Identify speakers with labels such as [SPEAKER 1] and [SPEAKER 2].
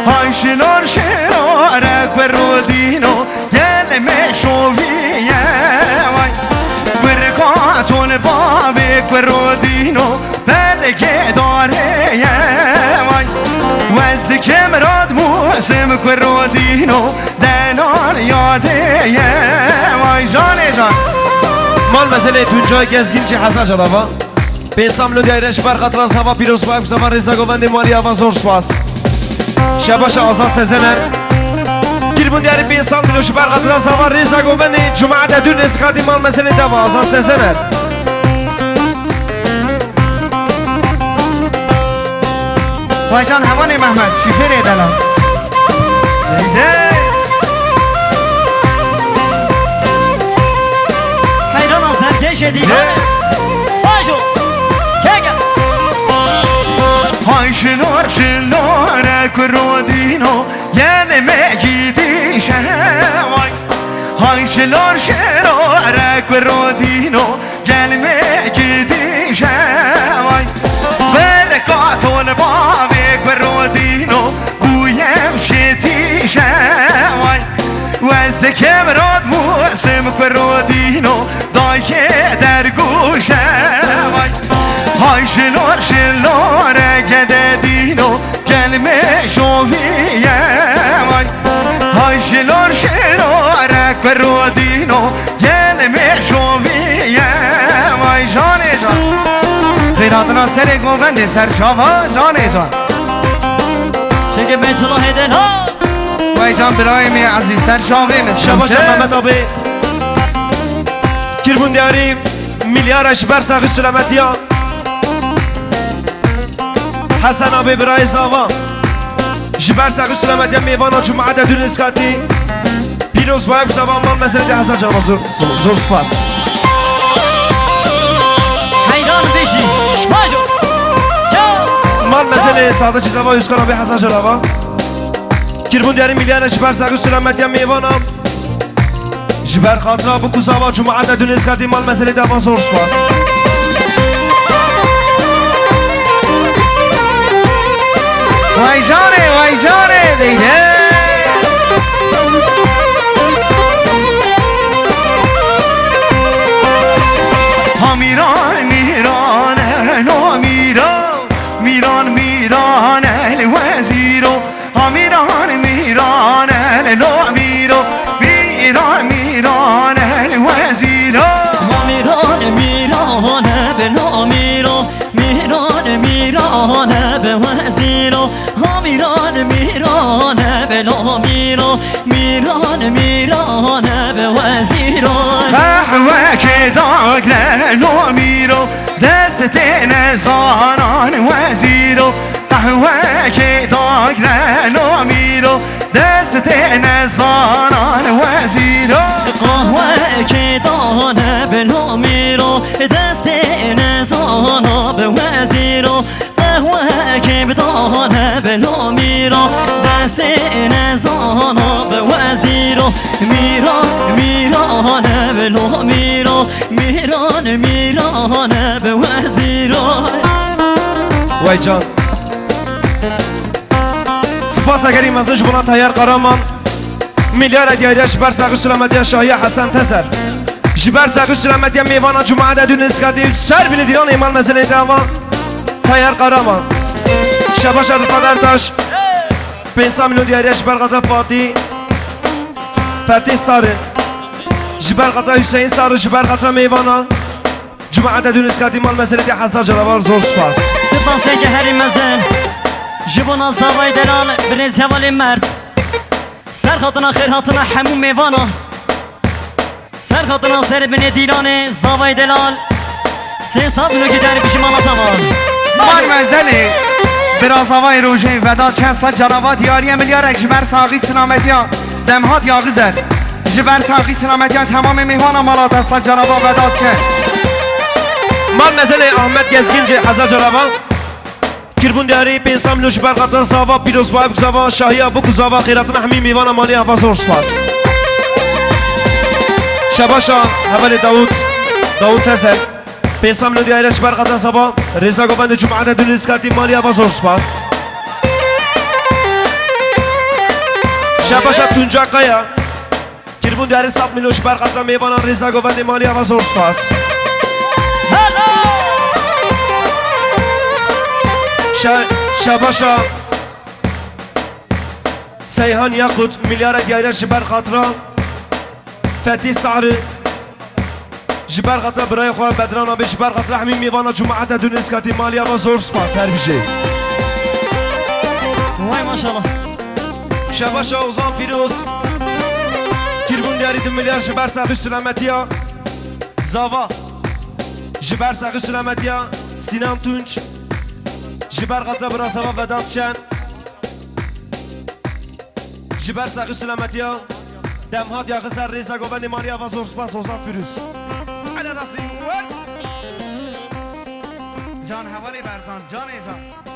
[SPEAKER 1] های شلار شرارک و رودینو گل مشویه وای برکاتون بابک و رودینو بلگه داره وای وزد کمراد موسم و رودینو دنان یاده وای جانه جان
[SPEAKER 2] مال مسئله تو جای گزگین چه حسن شدابا پیسام لو دیرش بر خطر سوا پیروز باید زمان رزا گوند مالی آوا زور سپاس شباش آزاد سزنر گیربون دیاری پیسام لوش بر خطر سوا رزا گوند جمعه دون اسکادی مال مسئله دوا آزاد سزنر
[SPEAKER 1] وای جان همان محمد شفر دلم
[SPEAKER 3] حیران سرکش دیگه باشو چکر
[SPEAKER 1] های شلار شلارک رودینو یعنی مگیدیشه وای های شلار شلارک رودینو یعنی مگیدیشه وای برکاتون بابک رودینو بویم شتیشه وای وزد کمراد موسم رودینو دایه در گوشه وای های شلار شلار گددینو کلمه شویه وای های شلار شلار رودینو کلمه شویه وای جانه جان خیراتنا سر گوبند سر شاوا جانه جان
[SPEAKER 3] چکه بیت الله دلها
[SPEAKER 1] وای جان برای می عزیز سر شاوین
[SPEAKER 2] شباش محمد آبی گیربون دیاری میلیارش بر ساقی سلامتی ها حسن آبی برای ساوا جبر ساقی سلامتی ها میوانا چون معدد دون اسکاتی پیروز باید ساوا مال مسئله حسن جان زور سپاس
[SPEAKER 3] حیران بشی باشو
[SPEAKER 2] مال مسئله ساده چیز آوا یوز کنم به حسن جان آوا گیربون دیاری میلیارش بر ساقی سلامتی ها میوانا جبر خاطره بکو ساوا چون معدد دون اسکاتی مال مسئله دوا زور سپاس
[SPEAKER 1] وای جانه دیده ها میران میران نو میران میران الوزیرو ها میران میران نو میران الوزیرو
[SPEAKER 3] میران بنو میران به وزیرو ها میران بنو میران به وزیرو
[SPEAKER 1] قهوه که داگ لنو میرو دست نزانان وزیرو قهوه که داگ لنو میرو دست نزانان وزیرو
[SPEAKER 3] قهوه که دانه بنو میرو دست نزانا به وزیرو قهوه که بدانه بنو میرو دست نزانا به وزیرو میران بنو میران به وزیرو
[SPEAKER 2] وای جان سپاس اگر این مزدش بنا تیار قرامان میلیار دیاریش بر ساقی سلامتی شاهی حسن تسر جبر ساقی سلامتی میوانا جمعه دون اسکاتی سر بین دیران ایمان مسئله دوا تیار قرامان شباش رفادر تاش 500 میلیون دیاریش بر قطع فاتی فتح ساره جبر قطع حسین ساره جبر قطع میوانا جمعه دون اسکاتی مال مسئله حسن جلوار زور سپاس
[SPEAKER 3] سپاس که هری مزن جبونا زاوای دلال برنز حوالی مرد سر خاطنا خیر خاطنا همون میوانا سر خاطنا سر بین دیران زاوای دلال 300 میلیون که داری پیش مالا تمام
[SPEAKER 1] مال مزلی برازاوای روژه ودا چند سال جنابات یاری میلیار اکجبر ساقی سلامتی ها دمهات یاغی زد جبر ساقی سلامتی ها تمام میهوان مالات اصلا جنابا ودا چند
[SPEAKER 2] مال مسئله احمد گزگین جه حضر جنابا کربون دیاری 500 میلیون جبر قطر ساوا پیروز باید بکزاوا شاهی ابو کزاوا خیراتنا همین میوان مالی آواز زور سپاس شباشا حوال داوود تزل 500 میلیون دیاری جبر قطر ساوا رضا گوبند جمعه دون اسکاتی مالی آواز زور سپاس شباشا تونجا قیا کربون دیاری 100 میلیون بر قطر میوانان ریزا گوبند مالی و زور سپاس شباشا سیهان یاقوت میلیارد دیاری جبر خاطران فتی سعری جبر خاطر برای خواه بدران و به جبر خاطر همین میوانا جماعت دون اسکاتی مالی و زور سپاس هر بشه
[SPEAKER 3] وای ماشاءالله
[SPEAKER 2] شباشا اوزان فیروز کربون دیاری 2 میلیارد جبر ساقی سلامتی ها زاوا جبر ساقی سلامتی ها سینام تونچ جبر خاطر برای زاوا وداد شن جبر ساقی سلامتی ها دمهات یا غزر ریزا گوبند مالی و زور سپاس اوزان فیروز
[SPEAKER 1] جان حوالی برزان جان ایجان